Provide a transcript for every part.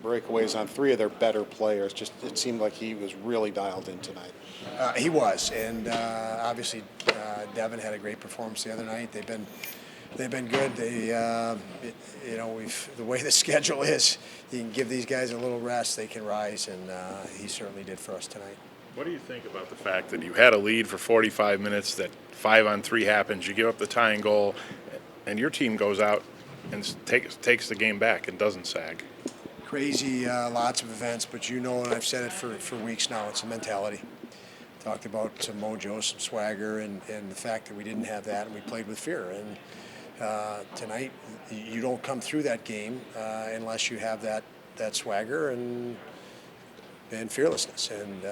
breakaways on 3 of their better players. Just it seemed like he was really dialed in tonight. He was, and obviously Devin had a great performance the other night. They've been good. The way the schedule is, you can give these guys a little rest, they can rise, and he certainly did for us tonight. What do you think about the fact that you had a lead for 45 minutes, that 5-on-3 happens, you give up the tying goal, and your team goes out and takes the game back and doesn't sag? Crazy, lots of events, but and I've said it for weeks now, it's a mentality. Talked about some mojo, some swagger, and the fact that we didn't have that, and we played with fear. And tonight, you don't come through that game unless you have that swagger and fearlessness. And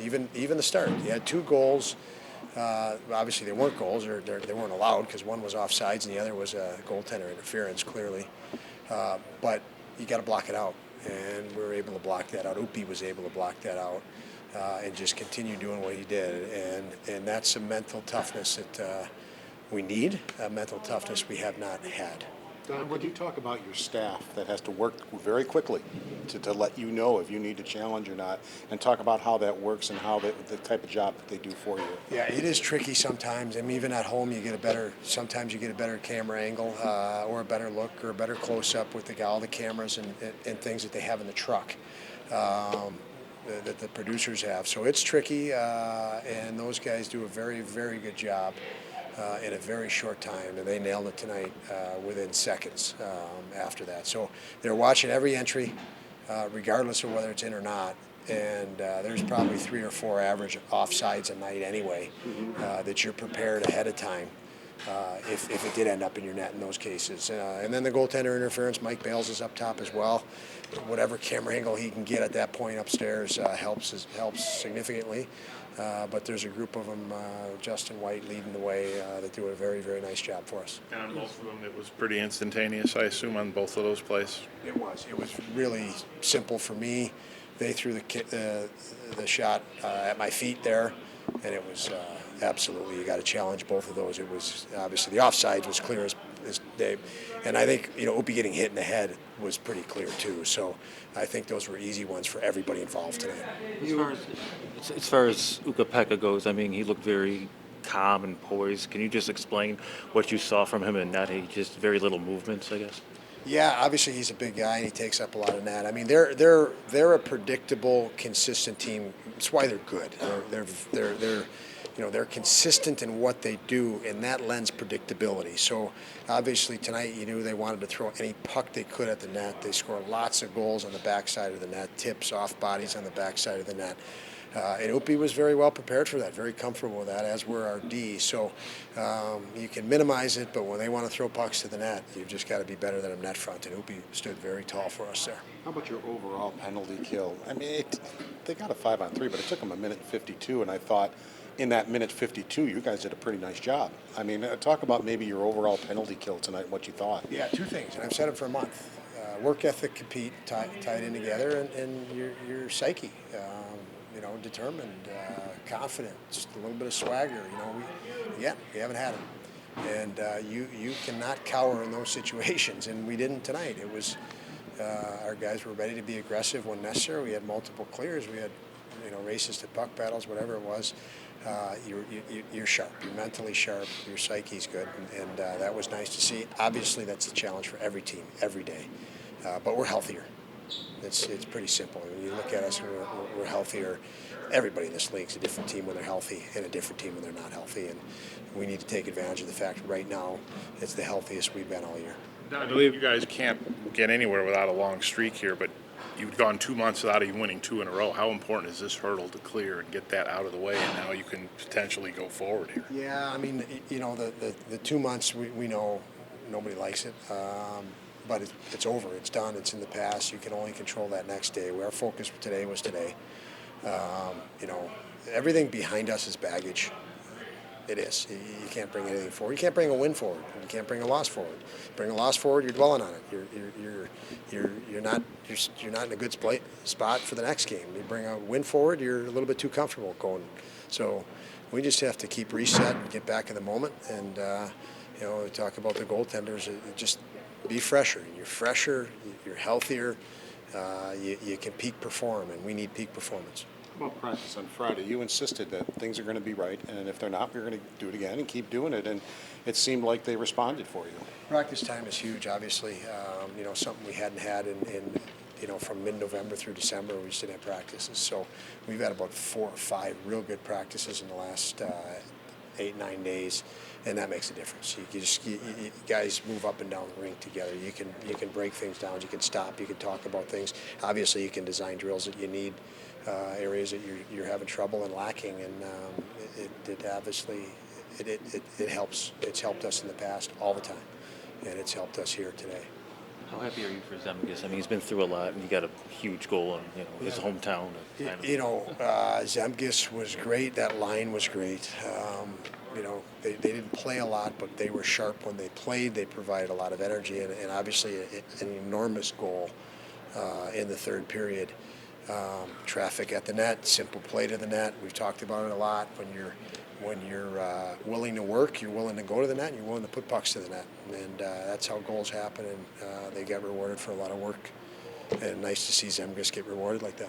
even the start, you had 2 goals. Obviously, they weren't goals, or they weren't allowed because one was offsides and the other was a goaltender interference, clearly. But you got to block it out, and we were able to block that out. Upi was able to block that out. And just continue doing what he did. And that's some mental toughness that we need, mental toughness we have not had. Don, would you talk about your staff that has to work very quickly to let you know if you need to challenge or not, and talk about how that works and how the type of job that they do for you? Yeah, it is tricky sometimes. I mean, even at home, sometimes you get a better camera angle or a better look or a better close-up with all the cameras and things that they have in the truck. That the producers have. So it's tricky, and those guys do a very, very good job in a very short time, and they nailed it tonight within seconds after that. So they're watching every entry, regardless of whether it's in or not, and there's probably 3 or 4 average offsides a night anyway that you're prepared ahead of time. If it did end up in your net in those cases. And then the goaltender interference, Mike Bales is up top as well. Whatever camera angle he can get at that point upstairs helps significantly. But there's a group of them, Justin White leading the way, that do a very, very nice job for us. And on both of them, it was pretty instantaneous, I assume, on both of those plays? It was. It was really simple for me. They threw the shot at my feet there, and it was absolutely, you got to challenge both of those. It was obviously the offsides was clear as day, and I think Upi getting hit in the head was pretty clear too. So I think those were easy ones for everybody involved tonight. As far as Ukko-Pekka goes, I mean, he looked very calm and poised. Can you just explain what you saw from him in net? He just very little movements, I guess. Yeah, obviously he's a big guy and he takes up a lot of net. I mean, they're a predictable, consistent team. That's why they're good. They're consistent in what they do, and that lends predictability. So obviously tonight you knew they wanted to throw any puck they could at the net. They score lots of goals on the backside of the net, tips, off bodies on the backside of the net. And Upi was very well prepared for that, very comfortable with that, as were our D. So you can minimize it, but when they want to throw pucks to the net, you've just got to be better than them net front. And Upi stood very tall for us there. How about your overall penalty kill? I mean, they got a 5-on-3, but it took them a minute 52, and I thought in that minute 52, you guys did a pretty nice job. I mean, talk about maybe your overall penalty kill tonight, what you thought. Yeah, 2 things, and I've said it for a month. Work ethic, compete, tied in together, and your psyche. Determined, confident, just a little bit of swagger. We haven't had it, and you cannot cower in those situations, and we didn't tonight. It was our guys were ready to be aggressive when necessary. We had multiple clears. We had races to puck battles, whatever it was. You're sharp. You're mentally sharp. Your psyche's good, and that was nice to see. Obviously, that's the challenge for every team, every day. But we're healthier. It's pretty simple. When you look at us, we're healthier. Everybody in this league is a different team when they're healthy and a different team when they're not healthy. And we need to take advantage of the fact right now it's the healthiest we've been all year. I believe you guys can't get anywhere without a long streak here, but you've gone 2 months without even winning 2 in a row. How important is this hurdle to clear and get that out of the way, and now you can potentially go forward here? Yeah, I mean, the 2 months, we know nobody likes it. But it's over. It's done. It's in the past. You can only control that next day. Our focus today was today. Everything behind us is baggage. It is. You can't bring anything forward. You can't bring a win forward. You can't bring a loss forward. Bring a loss forward, you're dwelling on it. You're not in a good spot for the next game. You bring a win forward, you're a little bit too comfortable going. So we just have to keep reset and get back in the moment. And we talk about the goaltenders. be fresher. You're fresher, you're healthier, you can peak perform, and we need peak performance. How about practice on Friday? You insisted that things are going to be right, and if they're not, we're going to do it again and keep doing it. And it seemed like they responded for you. Practice time is huge, obviously. Something we hadn't had in from mid-November through December. We just didn't have practices. So we've had about 4 or 5 real good practices in the last 8-9 days, and that makes a difference. You guys move up and down the rink together. You can break things down. You can stop. You can talk about things. Obviously, you can design drills that you need, areas that you're having trouble and lacking, and it helps. It's helped us in the past all the time, and it's helped us here today. How happy are you for Zemgus? I mean, he's been through a lot, and he got a huge goal in his hometown. Zemgus was great. That line was great. They didn't play a lot, but they were sharp when they played. They provided a lot of energy, and obviously an enormous goal in the third period. Traffic at the net, simple play to the net. We've talked about it a lot. When you're willing to work, you're willing to go to the net, and you're willing to put pucks to the net, and that's how goals happen. And they got rewarded for a lot of work, and nice to see Zemgus get rewarded like that.